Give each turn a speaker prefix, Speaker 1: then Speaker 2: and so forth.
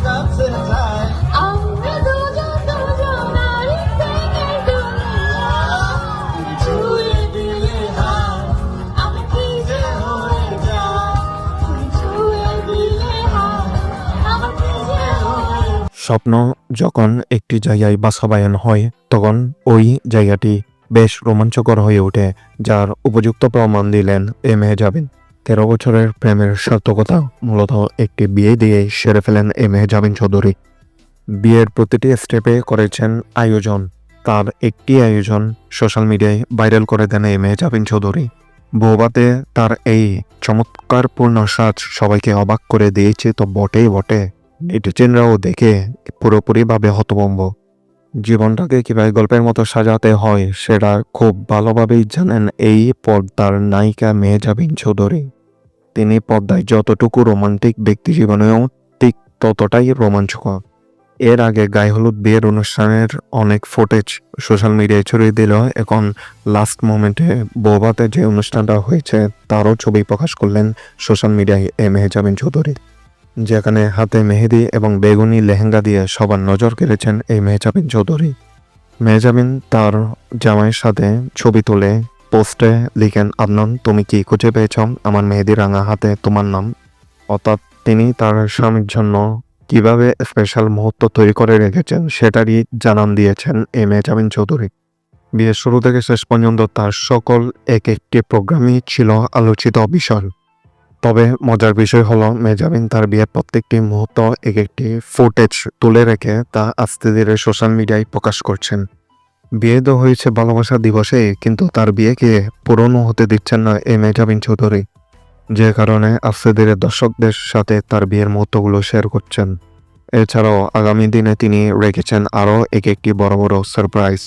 Speaker 1: কাছে যায় আমরা দুজন দুজনারই প্রেমের দুনিয়া তুমি ছুঁয়ে দিলে হাত আমি কি যে হয়ে যায় তুমি ছুঁয়ে দিলে হাত আমার কি যে হয়ে
Speaker 2: স্বপ্ন যখন একটি জায়গায় বাস্তবায়ন হয় তখন ওই জায়গাটি বেশ রোমাঞ্চকর হয়ে ওঠে, যার উপযুক্ত প্রমাণ দিলেন মেহজাবিন। 13 বছরের প্রেমের সার্থকতা মূলত একটি বিয়ে দিয়ে সেরে ফেলেন মেহজাবিন চৌধুরী। বিয়ের প্রতিটি স্টেপে করেছেন আয়োজন। তার একটি আয়োজন সোশ্যাল মিডিয়ায় ভাইরাল করে দেন মেহজাবিন চৌধুরী। বৌভাতে তার এই চমৎকারপূর্ণ সাজ সবাইকে অবাক করে দিয়েছে তো বটেই বটে। নেটিজেনরাও দেখে পুরোপুরিভাবে হতভম্ব। জীবনটাকে কিভাবে গল্পের মতো সাজাতে হয় সেটা খুব ভালোভাবেই জানেন এই পর্দার নায়িকা মেহজাবিন চৌধুরী। তিনি পর্দায় যতটুকু রোমান্টিক, ব্যক্তি জীবনেও ঠিক ততটাই রোমাঞ্চকর। এর আগে গায়ে হলুদ বিয়ের অনুষ্ঠানের অনেক ফুটেজ সোশ্যাল মিডিয়ায় ছড়িয়ে দিল। এখন লাস্ট মোমেন্টে বৌভাতে যে অনুষ্ঠানটা হয়েছে তারও ছবি প্রকাশ করলেন সোশ্যাল মিডিয়ায় মেহজাবিন চৌধুরী, যেখানে হাতে মেহেদি এবং বেগুনি লেহেঙ্গা দিয়ে সবার নজর কেড়েছেন এই মেহজাবিন চৌধুরী। মেহজাবিন তার জামাইয়ের সাথে ছবি তুলে পোস্টে লিখেন, আদনান তুমি কি খুঁজে পেয়েছ আমার মেহেদি রাঙা হাতে তোমার নাম। অর্থাৎ তিনি তার স্বামীর জন্য কিভাবে স্পেশাল মুহূর্ত তৈরি করে রেখেছেন সেটারই জানান দিয়েছেন এই মেহজাবিন চৌধুরী। বিয়ের শুরু থেকে শেষ পর্যন্ত তার সকল এক একটি প্রোগ্রামই ছিল আলোচিত বিষয়। তবে মজার বিষয় হলো মেহজাবিন তার বিয়ের প্রত্যেকটি মুহূর্ত এক একটি ফুটেজ তুলে রেখে তা আস্তে ধীরে সোশ্যাল মিডিয়ায় প্রকাশ করছেন। বিয়ে তো হয়েছে ভালোবাসা দিবসে, কিন্তু তার বিয়েকে পূরণ হতে দিচ্ছেন না এই মেহজাবিন চৌধুরী, যে কারণে আস্তে ধীরে দর্শকদের সাথে তার বিয়ের মুহূর্তগুলো শেয়ার করছেন। এছাড়াও আগামী দিনে তিনি রেখেছেন আরও এক একটি বড় বড় সারপ্রাইজ।